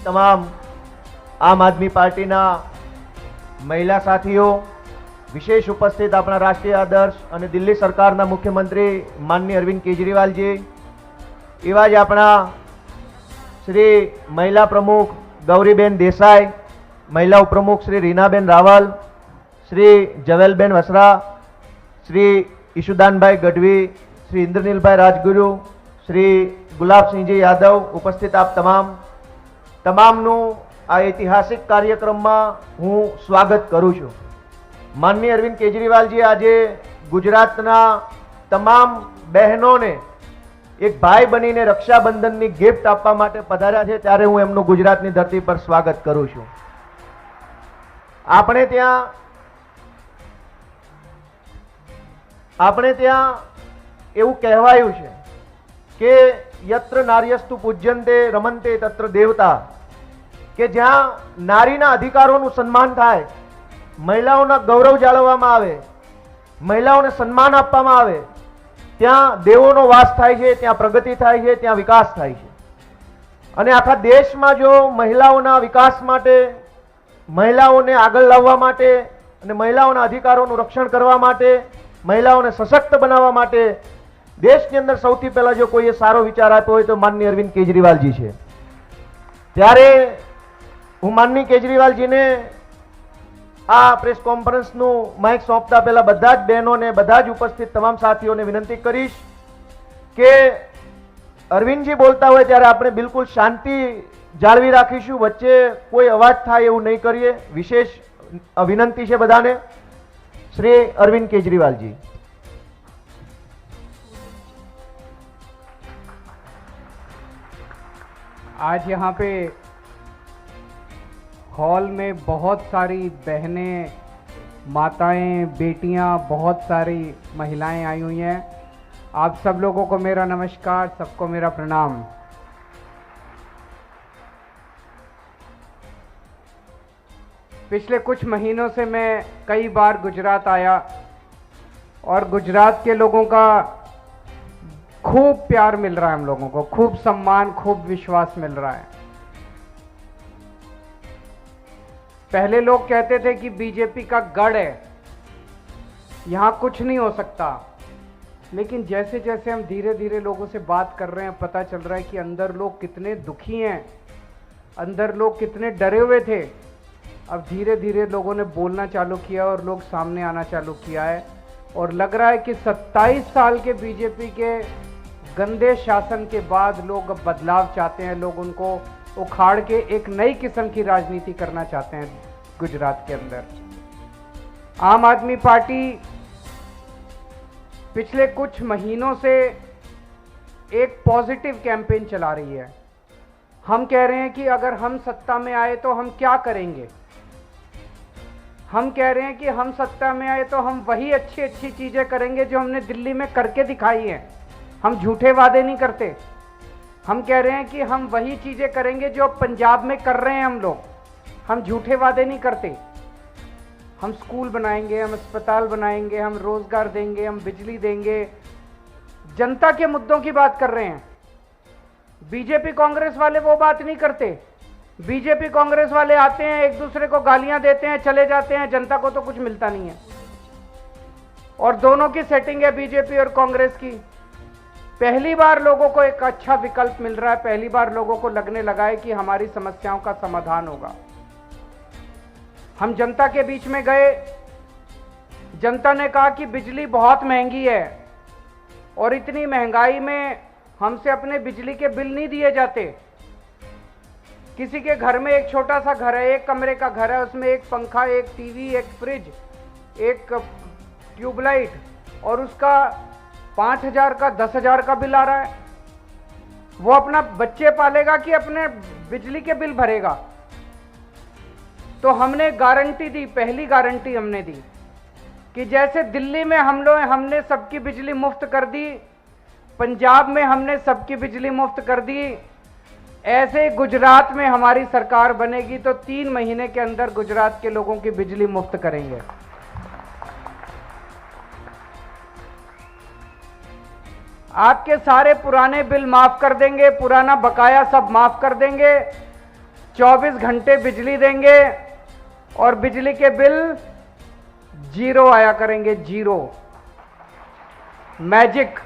તમામ આમ આદમી પાર્ટીના મહિલા સાથીઓ, વિશેષ ઉપસ્થિત આપણા રાષ્ટ્રીય આદર્શ અને દિલ્હી સરકારના મુખ્યમંત્રી માનનીય અરવિંદ કેજરીવાલજી, એવા જ આપણા શ્રી મહિલા પ્રમુખ ગૌરીબેન દેસાઈ, મહિલા ઉપપ્રમુખ શ્રી રીનાબેન રાવલ, શ્રી જવેલબેન વસરા, શ્રી ઈશુદાનભાઈ ગઢવી, શ્री इंद्रनीलभाई राजगुरु, श्री गुलाबसिंहजी यादव, उपस्थित आप તમામનું આ ઐતિહાસિક કાર્યક્રમમાં હું સ્વાગત કરું છું। માનનીય અરવિંદ કેજરીવાલજી આજે ગુજરાતના તમામ બહેનોને એક ભાઈ બનીને રક્ષાબંધનની ગિફ્ટ આપવા માટે પધાર્યા છે, ત્યારે હું એમનું ગુજરાતની ધરતી પર સ્વાગત કરું છું। આપણે ત્યાં એવું કહેવાયું છે કે યત્ર નાર્યસ્તુ પૂજ્યંતે રમંતે તત્ર દેવતા, કે જ્યાં નારીના અધિકારોનું સન્માન થાય, મહિલાઓના ગૌરવ જાળવવામાં આવે, મહિલાઓને સન્માન આપવામાં આવે, ત્યાં દેવોનો વાસ થાય છે, ત્યાં પ્રગતિ થાય છે, ત્યાં વિકાસ થાય છે। અને આખા દેશમાં જો મહિલાઓના વિકાસ માટે, મહિલાઓને આગળ લાવવા માટે અને મહિલાઓના અધિકારોનું રક્ષણ કરવા માટે, મહિલાઓને સશક્ત બનાવવા માટે દેશની અંદર સૌથી પહેલા જો કોઈએ સારો વિચાર આપ્યો હોય તો માનનીય અરવિંદ કેજરીવાલજી છે। ત્યારે હું માનનીય કેજરીવાલજીને આ પ્રેસ કોન્ફરન્સનું માઇક સોંપતા પહેલા બધા જ બહેનોને, બધા જ ઉપસ્થિત તમામ સાથીઓને વિનંતી કરીશ કે અરવિંદજી બોલતા હોય ત્યારે આપણે બિલકુલ શાંતિ જાળવી રાખીશું, વચ્ચે કોઈ અવાજ થાય એવું નહીં કરીએ। વિશેષ વિનંતી છે બધાને। શ્રી અરવિંદ કેજરીવાલજી। आज यहाँ पे हॉल में बहुत सारी बहनें, माताएं, बेटियां, बहुत सारी महिलाएं आई हुई हैं। आप सब लोगों को मेरा नमस्कार, सबको मेरा प्रणाम। पिछले कुछ महीनों से मैं कई बार गुजरात आया और गुजरात के लोगों का खूब प्यार मिल रहा है, हम लोगों को खूब सम्मान, खूब विश्वास मिल रहा है। पहले लोग कहते थे कि बीजेपी का गढ़ है, यहां कुछ नहीं हो सकता, लेकिन जैसे जैसे हम धीरे धीरे लोगों से बात कर रहे हैं, पता चल रहा है कि अंदर लोग कितने दुखी हैं, अंदर लोग कितने डरे हुए थे। अब धीरे धीरे लोगों ने बोलना चालू किया और लोग सामने आना चालू किया है, और लग रहा है कि 27 साल के बीजेपी के गंदे शासन के बाद लोग अब बदलाव चाहते हैं, लोग उनको उखाड़ के एक नई किस्म की राजनीति करना चाहते हैं गुजरात के अंदर। आम आदमी पार्टी पिछले कुछ महीनों से एक पॉजिटिव कैंपेन चला रही है। हम कह रहे हैं कि अगर हम सत्ता में आए तो हम क्या करेंगे। हम कह रहे हैं कि हम सत्ता में आए तो हम वही अच्छी अच्छी चीजें करेंगे जो हमने दिल्ली में करके दिखाई हैं। हम झूठे वादे नहीं करते। हम कह रहे हैं कि हम वही चीजें करेंगे जो पंजाब में कर रहे हैं हम लोग। हम झूठे वादे नहीं करते। हम स्कूल बनाएंगे, हम अस्पताल बनाएंगे, हम रोजगार देंगे, हम बिजली देंगे, जनता के मुद्दों की बात कर रहे हैं। बीजेपी कांग्रेस वाले वो बात नहीं करते। बीजेपी कांग्रेस वाले आते हैं, एक दूसरे को गालियां देते हैं, चले जाते हैं, जनता को तो कुछ मिलता नहीं है। और दोनों की सेटिंग है बीजेपी और कांग्रेस की। पहली बार लोगों को एक अच्छा विकल्प मिल रहा है, पहली बार लोगों को लगने लगा है कि हमारी समस्याओं का समाधान होगा। हम जनता के बीच में गए, जनता ने कहा कि बिजली बहुत महंगी है और इतनी महंगाई में हमसे अपने बिजली के बिल नहीं दिए जाते। किसी के घर में एक छोटा सा घर है, एक कमरे का घर है, उसमें एक पंखा, एक टीवी, एक फ्रिज, एक ट्यूबलाइट, और उसका 5,000 का 10,000 का बिल आ रहा है। वो अपना बच्चे पालेगा कि अपने बिजली के बिल भरेगा। तो हमने गारंटी दी, पहली गारंटी हमने दी कि जैसे दिल्ली में हमने सबकी बिजली मुफ्त कर दी, पंजाब में हमने सबकी बिजली मुफ्त कर दी, ऐसे गुजरात में हमारी सरकार बनेगी तो 3 महीने के अंदर गुजरात के लोगों की बिजली मुफ्त करेंगे। आपके सारे पुराने बिल माफ कर देंगे, पुराना बकाया सब माफ कर देंगे। 24 घंटे बिजली देंगे और बिजली के बिल 0 आया करेंगे, 0। मैजिक।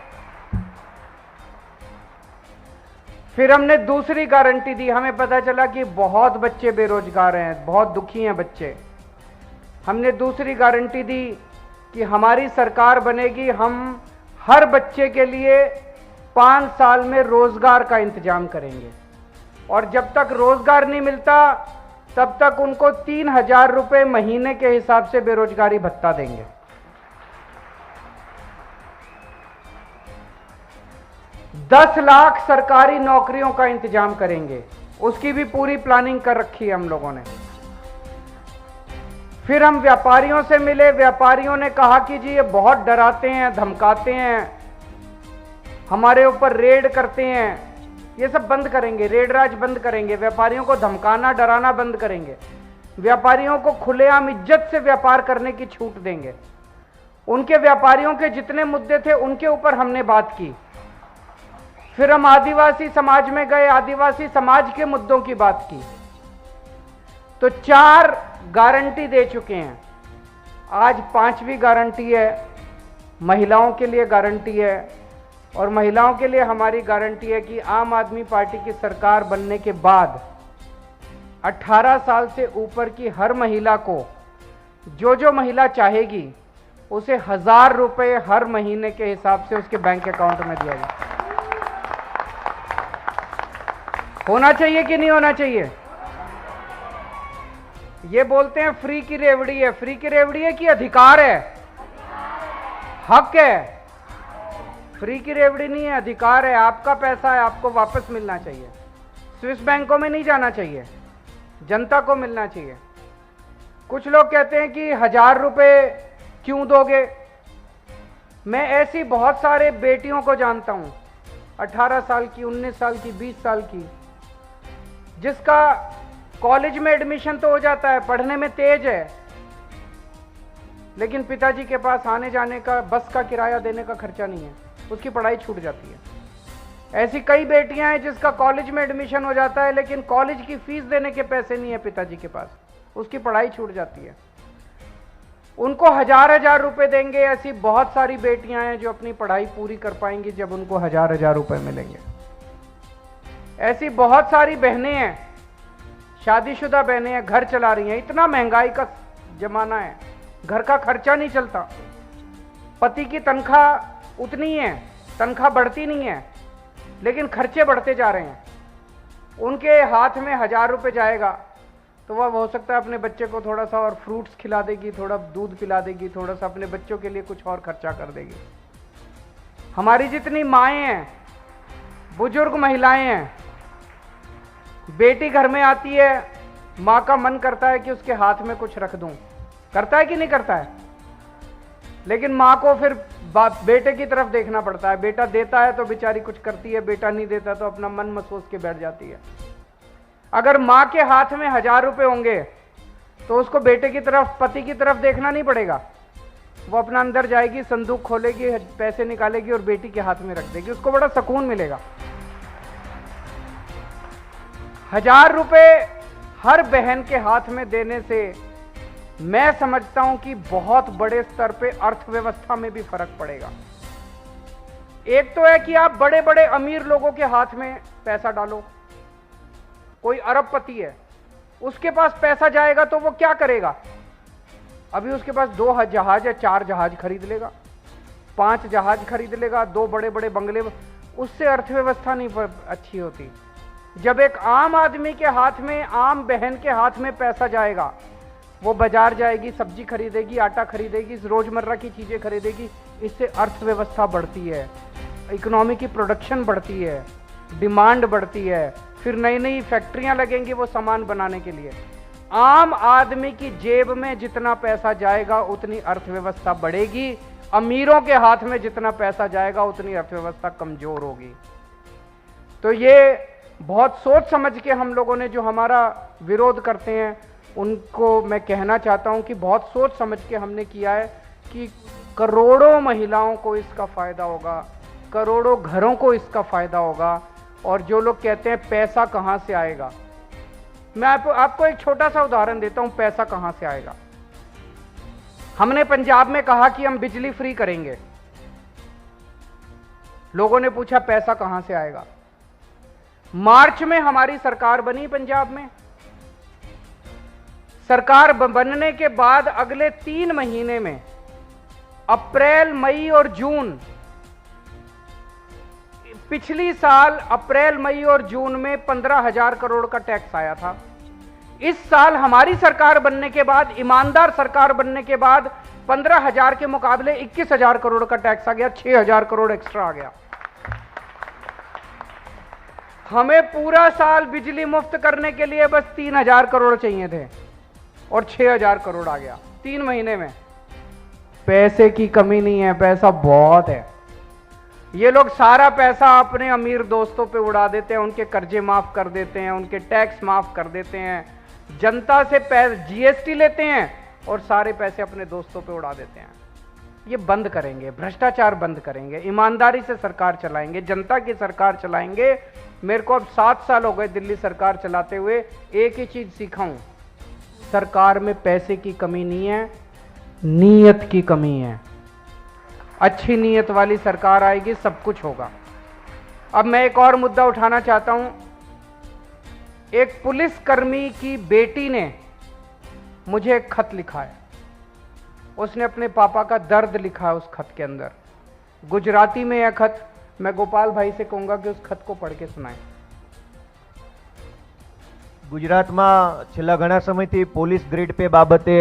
फिर हमने दूसरी गारंटी दी। हमें पता चला कि बहुत बच्चे बेरोजगार हैं, बहुत दुखी हैं बच्चे। हमने दूसरी गारंटी दी कि हमारी सरकार बनेगी, हम हर बच्चे के लिए 5 साल में रोजगार का इंतजाम करेंगे और जब तक रोजगार नहीं मिलता तब तक उनको 3,000 रुपए महीने के हिसाब से बेरोजगारी भत्ता देंगे। दस लाख सरकारी नौकरियों का इंतजाम करेंगे, उसकी भी पूरी प्लानिंग कर रखी है हम लोगों ने। फिर हम व्यापारियों से मिले। व्यापारियों ने कहा कि जी ये बहुत डराते हैं, धमकाते हैं, हमारे ऊपर रेड करते हैं। ये सब बंद करेंगे, रेड राज बंद करेंगे, व्यापारियों को धमकाना डराना बंद करेंगे, व्यापारियों को खुलेआम इज्जत से व्यापार करने की छूट देंगे। उनके व्यापारियों के जितने मुद्दे थे उनके ऊपर हमने बात की। फिर हम आदिवासी समाज में गए, आदिवासी समाज के मुद्दों की बात की। तो 4 गारंटी दे चुके हैं। आज 5वीं गारंटी है, महिलाओं के लिए गारंटी है। और महिलाओं के लिए हमारी गारंटी है कि आम आदमी पार्टी की सरकार बनने के बाद 18 साल से ऊपर की हर महिला को, जो महिला चाहेगी, उसे 1,000 रुपए हर महीने के हिसाब से उसके बैंक अकाउंट में दिया जाए। होना चाहिए कि नहीं होना चाहिए? ये बोलते हैं फ्री की रेवड़ी है। फ्री की रेवड़ी है कि अधिकार है, हक है? फ्री की रेवड़ी नहीं है, अधिकार है। आपका पैसा है, आपको वापस मिलना चाहिए। स्विस बैंकों में नहीं जाना चाहिए, जनता को मिलना चाहिए। कुछ लोग कहते हैं कि 1,000 रुपए क्यों दोगे? मैं ऐसी बहुत सारे बेटियों को जानता हूं, 18 साल की, 19 साल की, 20 साल की, जिसका कॉलेज में एडमिशन तो हो जाता है, पढ़ने में तेज है, लेकिन पिताजी के पास आने जाने का, बस का किराया देने का खर्चा नहीं है, उसकी पढ़ाई छूट जाती है। ऐसी कई बेटियां हैं जिसका कॉलेज में एडमिशन हो जाता है लेकिन कॉलेज की फीस देने के पैसे नहीं है पिताजी के पास, उसकी पढ़ाई छूट जाती है। उनको 1,000 रुपए देंगे। ऐसी बहुत सारी बेटियां हैं जो अपनी पढ़ाई पूरी कर पाएंगी जब उनको 1,000 रुपए मिलेंगे। ऐसी बहुत सारी बहनें हैं, शादीशुदा बहनें हैं, घर चला रही हैं। इतना महंगाई का जमाना है, घर का खर्चा नहीं चलता। पति की तनख्वाह उतनी है, तनख्वाह बढ़ती नहीं है, लेकिन खर्चे बढ़ते जा रहे हैं। उनके हाथ में 1,000 रुपए जाएगा तो वह हो सकता है अपने बच्चे को थोड़ा सा और फ्रूट्स खिला देगी, थोड़ा दूध पिला देगी, थोड़ा सा अपने बच्चों के लिए कुछ और खर्चा कर देगी। हमारी जितनी माएँ हैं, बुजुर्ग महिलाएं हैं, बेटी घर में आती है, माँ का मन करता है कि उसके हाथ में कुछ रख दूं। करता है कि नहीं करता है? लेकिन माँ को फिर बेटे की तरफ देखना पड़ता है। बेटा देता है तो बेचारी कुछ करती है, बेटा नहीं देता तो अपना मन महसूस के बैठ जाती है। अगर माँ के हाथ में 1,000 रुपए होंगे तो उसको बेटे की तरफ, पति की तरफ देखना नहीं पड़ेगा। वो अपना अंदर जाएगी, संदूक खोलेगी, पैसे निकालेगी और बेटी के हाथ में रख देगी, उसको बड़ा सुकून मिलेगा। 1,000 रुपए हर बहन के हाथ में देने से मैं समझता हूं कि बहुत बड़े स्तर पे अर्थव्यवस्था में भी फर्क पड़ेगा। एक तो है कि आप बड़े बड़े अमीर लोगों के हाथ में पैसा डालो। कोई अरबपति है, उसके पास पैसा जाएगा तो वो क्या करेगा? अभी उसके पास 2 जहाज या 4 जहाज खरीद लेगा, 5 जहाज खरीद लेगा, 2 बड़े बड़े बंगले। उससे अर्थव्यवस्था नहीं अच्छी होती। जब एक आम आदमी के हाथ में, आम बहन के हाथ में पैसा जाएगा, वो बाजार जाएगी, सब्जी खरीदेगी, आटा खरीदेगी, रोजमर्रा की चीजें खरीदेगी। इससे अर्थव्यवस्था बढ़ती है, इकोनॉमी की प्रोडक्शन बढ़ती है, डिमांड बढ़ती है, फिर नई नई फैक्ट्रियां लगेंगी वो सामान बनाने के लिए। आम आदमी की जेब में जितना पैसा जाएगा उतनी अर्थव्यवस्था बढ़ेगी, अमीरों के हाथ में जितना पैसा जाएगा उतनी अर्थव्यवस्था कमजोर होगी। तो ये बहुत सोच समझ के हम लोगों ने, जो हमारा विरोध करते हैं, उनको मैं कहना चाहता हूं कि बहुत सोच समझ के हमने किया है कि करोड़ों महिलाओं को इसका फायदा होगा, करोड़ों घरों को इसका फायदा होगा। और जो लोग कहते हैं पैसा कहां से आएगा, मैं आपको एक छोटा सा उदाहरण देता हूं, पैसा कहां से आएगा। हमने पंजाब में कहा कि हम बिजली फ्री करेंगे, लोगों ने पूछा पैसा कहां से आएगा। मार्च में हमारी सरकार बनी पंजाब में। सरकार बनने के बाद अगले 3 महीने में अप्रैल, मई और जून, पिछली साल अप्रैल, मई और जून में 15,000 करोड़ का टैक्स आया था। इस साल हमारी सरकार बनने के बाद, ईमानदार सरकार बनने के बाद 15,000 के मुकाबले 21,000 करोड़ का टैक्स आ गया, 6,000 करोड़ एक्स्ट्रा आ गया। हमें पूरा साल बिजली मुफ्त करने के लिए बस 3,000 करोड़ चाहिए थे और 6,000 करोड़ आ गया 3 महीने में। पैसे की कमी नहीं है, पैसा बहुत है। ये लोग सारा पैसा अपने अमीर दोस्तों पे उड़ा देते हैं, उनके कर्जे माफ कर देते हैं, उनके टैक्स माफ कर देते हैं, जनता से जीएसटी लेते हैं और सारे पैसे अपने दोस्तों पे उड़ा देते हैं। ये बंद करेंगे, भ्रष्टाचार बंद करेंगे, ईमानदारी से सरकार चलाएंगे, जनता की सरकार चलाएंगे। मेरे को अब 7 साल हो गए दिल्ली सरकार चलाते हुए, एक ही चीज सीखा हूं, सरकार में पैसे की कमी नहीं है, नीयत की कमी है। अच्छी नीयत वाली सरकार आएगी, सब कुछ होगा। अब मैं एक और मुद्दा उठाना चाहता हूं। एक पुलिसकर्मी की बेटी ने मुझे एक खत लिखा है, उसने अपने पापा का दर्द लिखा है उस खत के अंदर, गुजराती में यह खत। मैं गोपाल भाई से कहूंगा कि उस खत को पढ़ के सुनाएं। ગુજરાતમાં છેલ્લા ઘણા સમયથી પોલીસ ગ્રેડ પે બાબતે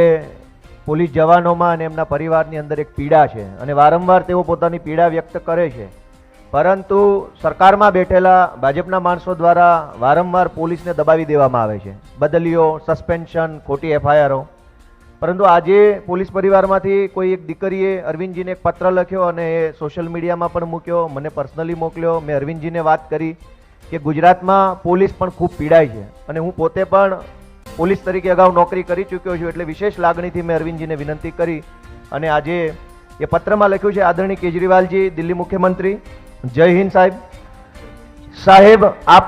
પોલીસ જવાનોમાં અને એમના પરિવારની અંદર એક પીડા છે અને વારંવાર તેઓ પોતાની પીડા વ્યક્ત કરે છે, પરંતુ સરકારમાં બેઠેલા ભાજપના માણસો દ્વારા વારંવાર પોલીસને દબાવી દેવામાં આવે છે, બદલીઓ, સસ્પેન્શન, ખોટી એફઆઈઆરો। પરંતુ આજે પોલીસ પરિવારમાંથી કોઈ એક દીકરીએ અરવિંદજીને એક પત્ર લખ્યો અને એ સોશિયલ મીડિયામાં પણ મૂક્યો, મને પર્સનલી મોકલ્યો। મેં અરવિંદજીને વાત કરી કે ગુજરાતમાં પોલીસ પણ ખૂબ પીડાય છે અને હું પોતે પણ પોલીસ તરીકે અગાઉ નોકરી કરી ચૂક્યો છું, એટલે વિશેષ લાગણીથી મેં અરવિંદજીને વિનંતી કરી અને આજે એ પત્રમાં લખ્યું છે, આદરણીય કેજરીવાલજી, દિલ્હી મુખ્યમંત્રી, જય હિન્દ સાહેબ। સાહેબ, આપ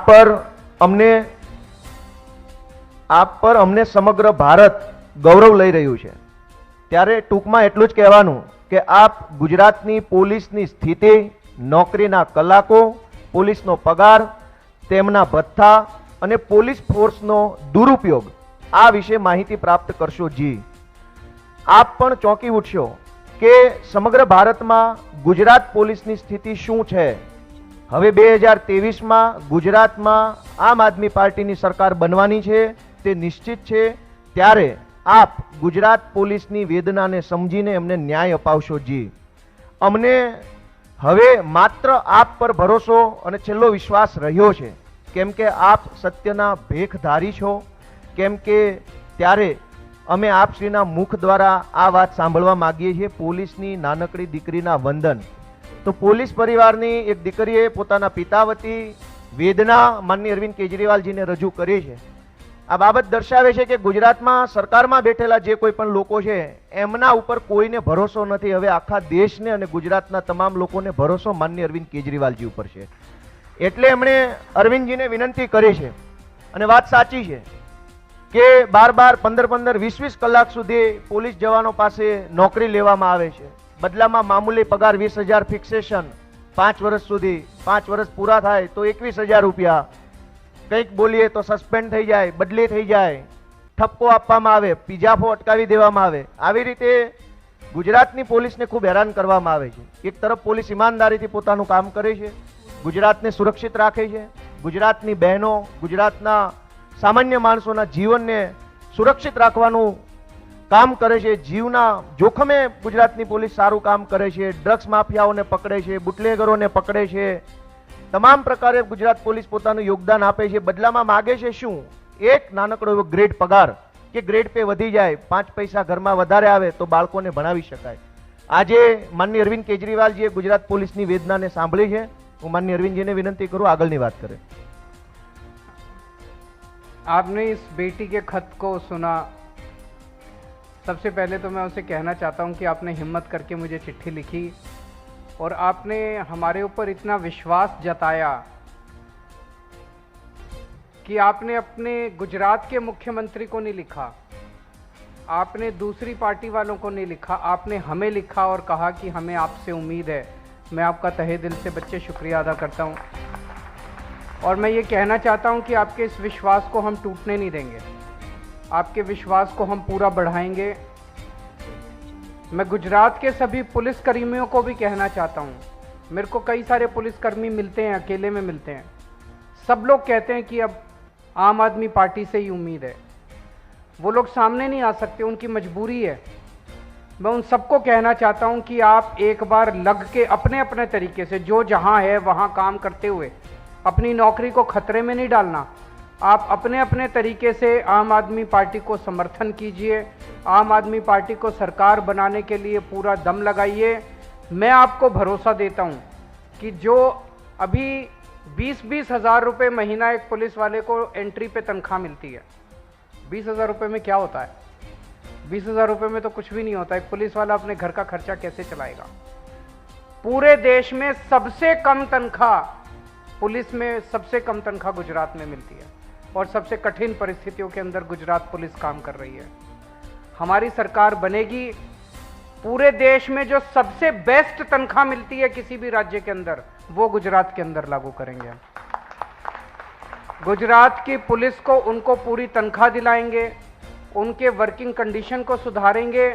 પર અમને સમગ્ર ભારત ગૌરવ લઈ રહ્યું છે, ત્યારે ટૂંકમાં એટલું જ કહેવાનું કે આપ ગુજરાતની પોલીસની સ્થિતિ, નોકરીના કલાકો, પોલીસનો પગાર, તેમના ભથ્થા અને પોલીસ ફોર્સનો દુરુપયોગ આ વિશે માહિતી પ્રાપ્ત કરશો જી। આપ પણ ચોંકી ઉઠશો કે સમગ્ર ભારતમાં ગુજરાત પોલીસની સ્થિતિ શું છે। હવે 2023માં ગુજરાતમાં આમ આદમી પાર્ટીની સરકાર બનવાની છે, તે નિશ્ચિત છે, ત્યારે આપ ગુજરાત પોલીસની વેદનાને સમજીને એમને ન્યાય અપાવશો જી। અમને હવે માત્ર આપ પર ભરોસો અને છેલ્લો વિશ્વાસ રહ્યો છે, કેમ કે આપ સત્યના ભેખધારી છો, કેમ કે ત્યારે અમે આપશ્રીના મુખ દ્વારા આ વાત સાંભળવા માંગીએ છીએ, પોલીસની નાનકડી દીકરીના વંદન। તો પોલીસ પરિવારની એક દીકરીએ પોતાના પિતા વતી વેદના માનનીય અરવિંદ કેજરીવાલજીને રજૂ કરી છે। આ બાબત દર્શાવે છે કે ગુજરાતમાં સરકારમાં બેઠેલા જે કોઈ પણ લોકો છે એમના ઉપર કોઈને ભરોસો નથી। હવે આખા દેશને અને ગુજરાતના તમામ લોકોને ભરોસો માનનીય અરવિંદ કેજરીવાલજી ઉપર છે, એટલે એમણે અરવિંદજીને વિનંતી કરી છે। અને વાત સાચી છે કે 12-12, 15-15, 20-20 કલાક સુધી પોલીસ જવાનો પાસે નોકરી લેવામાં આવે છે, બદલામાં મામૂલી પગાર 20,000 ફિક્સેશન, 5 વર્ષ સુધી, 5 વર્ષ પૂરા થાય તો 21,000 રૂપિયા, કંઈક બોલીએ તો સસ્પેન્ડ થઈ જાય, બદલી થઈ જાય, ઠપકો આપવામાં આવે, પીજાફો અટકાવી દેવામાં આવે। આવી રીતે ગુજરાતની પોલીસને ખૂબ હેરાન કરવામાં આવે છે। એક તરફ પોલીસ ઈમાનદારીથી પોતાનું કામ કરે છે, ગુજરાતને સુરક્ષિત રાખે છે, ગુજરાતની બહેનો, ગુજરાતના સામાન્ય માણસોના જીવનને સુરક્ષિત રાખવાનું કામ કરે છે, જીવના જોખમે ગુજરાતની પોલીસ સારું કામ કરે છે, ડ્રગ્સ માફિયાઓને પકડે છે, બુટલેગરોને પકડે છે, તમામ પ્રકારે ગુજરાત પોલીસ પોતાનું યોગદાન આપે છે। બદલામાં માગે છે શું? એક નાનકડો એવો ગ્રેડ પગાર કે ગ્રેડ પે વધી જાય, 5 પૈસા ઘરમાં વધારે આવે તો બાળકોને ભણાવી શકાય। આજે માનનીય અરવિંદ કેજરીવાલજીએ ગુજરાત પોલીસની વેદનાને સાંભળી છે। હું માનનીય અરવિંદજીને વિનંતી કરું આગળની વાત કરે। आपने इस बेटी के खत को सुना। सबसे पहले तो मैं उसे कहना चाहता हूं कि आपने हिम्मत करके मुझे चिट्ठी लिखी और आपने हमारे ऊपर इतना विश्वास जताया कि आपने अपने गुजरात के मुख्यमंत्री को नहीं लिखा, आपने दूसरी पार्टी वालों को नहीं लिखा, आपने हमें लिखा और कहा कि हमें आपसे उम्मीद है। मैं आपका तहे दिल से बच्चे शुक्रिया अदा करता हूं और मैं ये कहना चाहता हूं कि आपके इस विश्वास को हम टूटने नहीं देंगे, आपके विश्वास को हम पूरा बढ़ाएंगे। मैं गुजरात के सभी पुलिसकर्मियों को भी कहना चाहता हूं, मेरे को कई सारे पुलिसकर्मी मिलते हैं, अकेले में मिलते हैं, सब लोग कहते हैं कि अब आम आदमी पार्टी से ही उम्मीद है। वो लोग सामने नहीं आ सकते, उनकी मजबूरी है। मैं उन सबको कहना चाहता हूं कि आप एक बार लग के अपने अपने तरीके से जो जहां है वहां काम करते हुए अपनी नौकरी को खतरे में नहीं डालना। आप अपने अपने तरीके से आम आदमी पार्टी को समर्थन कीजिए, आम आदमी पार्टी को सरकार बनाने के लिए पूरा दम लगाइए। मैं आपको भरोसा देता हूं कि जो अभी 20-20 हज़ार रुपये महीना एक पुलिस वाले को एंट्री पे तनख्वाह मिलती है, 20 हज़ार रुपये में क्या होता है? 20 हज़ार रुपये में तो कुछ भी नहीं होता। एक पुलिस वाला अपने घर का खर्चा कैसे चलाएगा? पूरे देश में सबसे कम तनख्वाह, पुलिस में सबसे कम तनख्वाह गुजरात में मिलती है और सबसे कठिन परिस्थितियों के अंदर गुजरात पुलिस काम कर रही है। हमारी सरकार बनेगी, पूरे देश में जो सबसे बेस्ट तनख्वाह मिलती है किसी भी राज्य के अंदर, वो गुजरात के अंदर लागू करेंगे। गुजरात की पुलिस को उनको पूरी तनख्वाह दिलाएंगे, उनके वर्किंग कंडीशन को सुधारेंगे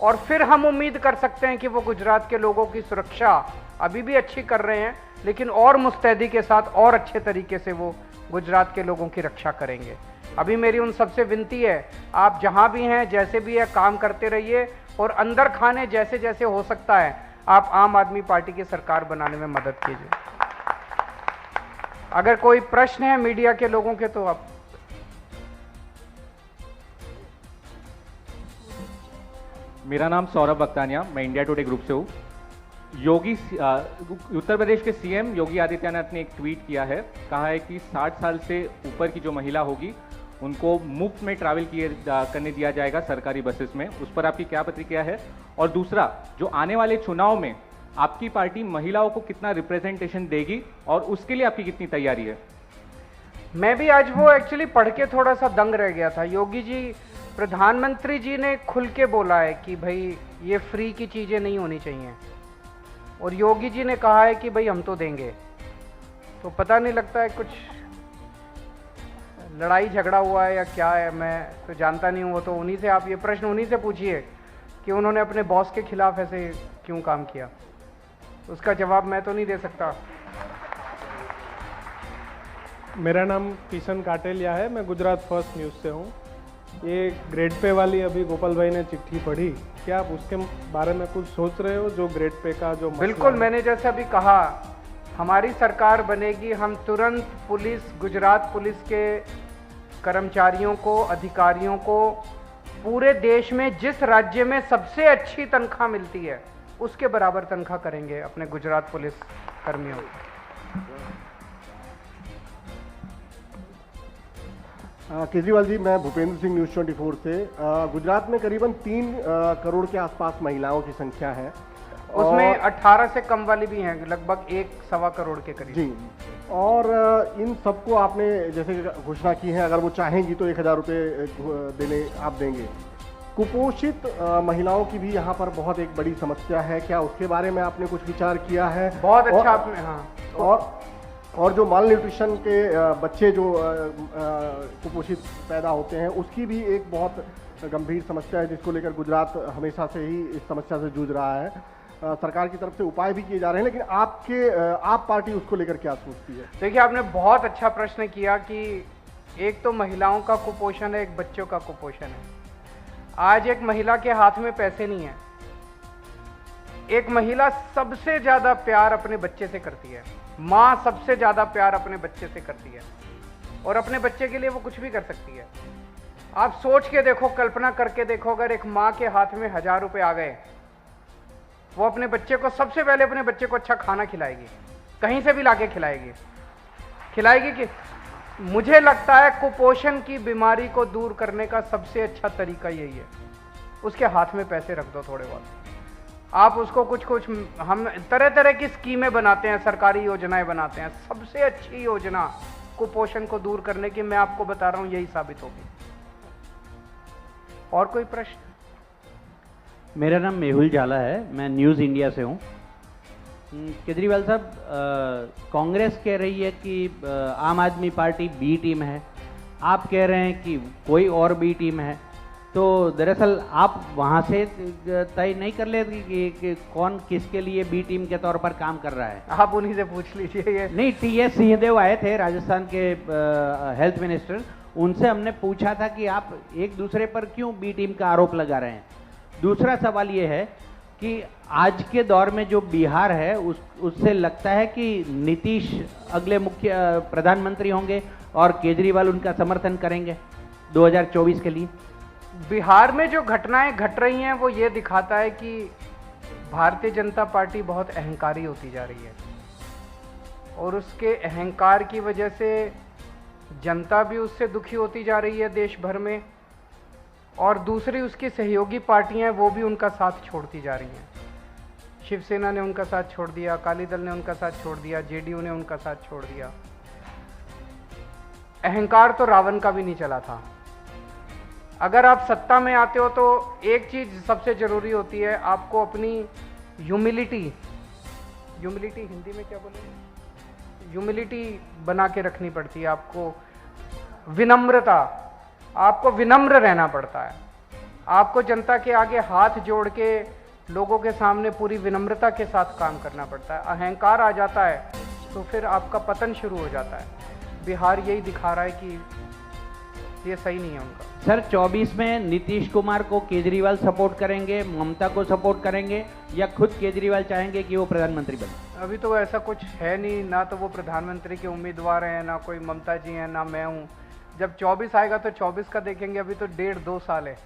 और फिर हम उम्मीद कर सकते हैं कि वो गुजरात के लोगों की सुरक्षा अभी भी अच्छी कर रहे हैं, लेकिन और मुस्तैदी के साथ और अच्छे तरीके से वो गुजरात के लोगों की रक्षा करेंगे। अभी मेरी उन सबसे विनती है, आप जहां भी हैं, जैसे भी है, काम करते रहिए और अंदर खाने जैसे जैसे हो सकता है आप आम आदमी पार्टी की सरकार बनाने में मदद कीजिए। अगर कोई प्रश्न है मीडिया के लोगों के तो आप। मेरा नाम सौरभ बख्तानिया, मैं इंडिया टुडे ग्रुप से हूँ। उत्तर प्रदेश के सीएम योगी आदित्यनाथ ने एक ट्वीट किया है, कहा है कि 60 साल से ऊपर की जो महिला होगी उनको मुफ्त में ट्रैवल करने दिया जाएगा सरकारी बसेस में। उस पर आपकी क्या प्रतिक्रिया है? और दूसरा, जो आने वाले चुनाव में आपकी पार्टी महिलाओं को कितना रिप्रेजेंटेशन देगी और उसके लिए आपकी कितनी तैयारी है? मैं भी आज वो एक्चुअली पढ़ के थोड़ा सा दंग रह गया था। योगी जी, प्रधानमंत्री जी ने खुल के बोला है कि भाई ये फ्री की चीज़ें नहीं होनी चाहिए और योगी जी ने कहा है कि भाई हम तो देंगे। तो पता नहीं लगता है कुछ लड़ाई झगड़ा हुआ है या क्या है, मैं तो जानता नहीं हूँ। वो तो उन्हीं से, आप ये प्रश्न उन्हीं से पूछिए कि उन्होंने अपने बॉस के खिलाफ ऐसे क्यों काम किया, उसका जवाब मैं तो नहीं दे सकता। मेरा नाम किशन काटेलिया है, मैं गुजरात फर्स्ट न्यूज़ से हूँ। ये ग्रेड पे वाली अभी गोपाल भाई ने चिट्ठी पढ़ी, क्या आप उसके बारे में कुछ सोच रहे हो? जो ग्रेड पे का जो बिल्कुल, मैंने जैसे अभी कहा, हमारी सरकार बनेगी, हम तुरंत गुजरात पुलिस के कर्मचारियों को, अधिकारियों को पूरे देश में जिस राज्य में सबसे अच्छी तनख्वाह मिलती है उसके बराबर तनख्वाह करेंगे अपने गुजरात पुलिस कर्मियों को। केजरीवाल जी, मैं भूपेंद्र सिंह, न्यूज़ 24 से। गुजरात में करीबन 3 करोड़ के आसपास महिलाओं की संख्या है, उसमें 18 से कम वाली भी हैं, लगभग 1-1.25 करोड़ के करीब जी। और इन सबको आपने जैसे घोषणा की है, अगर वो चाहेंगी तो 1000 रुपये देने आप देंगे। कुपोषित महिलाओं की भी यहाँ पर बहुत एक बड़ी समस्या है, क्या उसके बारे में आपने कुछ विचार किया है? बहुत अच्छा आपने, हाँ। और जो माल न्यूट्रिशन के बच्चे जो कुपोषित पैदा होते हैं, उसकी भी एक बहुत गंभीर समस्या है, जिसको लेकर गुजरात हमेशा से ही इस समस्या से जूझ रहा है। सरकार की तरफ से उपाय भी किए जा रहे हैं, लेकिन आप पार्टी उसको लेकर क्या सोचती है? देखिए, आपने बहुत अच्छा प्रश्न किया कि एक तो महिलाओं का कुपोषण है, एक बच्चों का कुपोषण है। आज एक महिला के हाथ में पैसे नहीं है, एक महिला सबसे ज्यादा प्यार अपने बच्चे से करती है। माँ सबसे ज्यादा प्यार अपने बच्चे से करती है और अपने बच्चे के लिए वो कुछ भी कर सकती है। आप सोच के देखो, कल्पना करके देखो, अगर एक माँ के हाथ में 1000 रुपये आ गए, वो अपने बच्चे को, सबसे पहले अपने बच्चे को अच्छा खाना खिलाएगी, कहीं से भी लाके खिलाएगी कि मुझे लगता है कुपोषण की बीमारी को दूर करने का सबसे अच्छा तरीका यही है, उसके हाथ में पैसे रख दो थोड़े बहुत। आप उसको कुछ हम तरह तरह की स्कीमें बनाते हैं, सरकारी योजनाएं बनाते हैं। सबसे अच्छी योजना कुपोषण को दूर करने की, मैं आपको बता रहा हूं यही साबित होगी। और कोई प्रश्न? मेरा नाम मेहुल झाला है, मैं न्यूज़ इंडिया से हूँ। केजरीवाल साहब, कांग्रेस कह रही है कि आम आदमी पार्टी बी टीम है, आप कह रहे हैं कि कोई और बी टीम है, तो दरअसल आप वहाँ से तय नहीं कर लेते कि कौन किसके लिए बी टीम के तौर पर काम कर रहा है? आप उन्हीं से पूछ लीजिए। ये नहीं, टी.एस. सिंहदेव आए थे, राजस्थान के हेल्थ मिनिस्टर, उनसे हमने पूछा था कि आप एक दूसरे पर क्यों बी टीम का आरोप लगा रहे हैं। दूसरा सवाल ये है कि आज के दौर में जो बिहार है उससे लगता है कि नीतीश अगले मुख्य प्रधानमंत्री होंगे और केजरीवाल उनका समर्थन करेंगे 2024 के लिए। बिहार में जो घटनाएं घट रही हैं वो ये दिखाता है कि भारतीय जनता पार्टी बहुत अहंकारी होती जा रही है और उसके अहंकार की वजह से जनता भी उससे दुखी होती जा रही है देश भर में, और दूसरी उसकी सहयोगी पार्टियां वो भी उनका साथ छोड़ती जा रही हैं। शिवसेना ने उनका साथ छोड़ दिया, अकाली दल ने उनका साथ छोड़ दिया, जेडीयू ने उनका साथ छोड़ दिया। अहंकार तो रावण का भी नहीं चला था। अगर आप सत्ता में आते हो तो एक चीज सबसे जरूरी होती है, आपको अपनी ह्यूमिलिटी हिंदी में क्या बोलेंगे, ह्यूमिलिटी बना के रखनी पड़ती है। आपको विनम्रता, आपको विनम्र रहना पड़ता है। आपको जनता के आगे हाथ जोड़ के लोगों के सामने पूरी विनम्रता के साथ काम करना पड़ता है। अहंकार आ जाता है तो फिर आपका पतन शुरू हो जाता है। बिहार यही दिखा रहा है कि ये सही नहीं है उनका। सर, 24 में नीतीश कुमार को केजरीवाल सपोर्ट करेंगे, ममता को सपोर्ट करेंगे, या खुद केजरीवाल चाहेंगे कि वो प्रधानमंत्री बने? अभी तो ऐसा कुछ है नहीं, ना तो वो प्रधानमंत्री के उम्मीदवार हैं, ना कोई ममता जी हैं, ना मैं हूँ। जब 24 आएगा तो 24 का देखेंगे, अभी तो 1.5-2 साल है।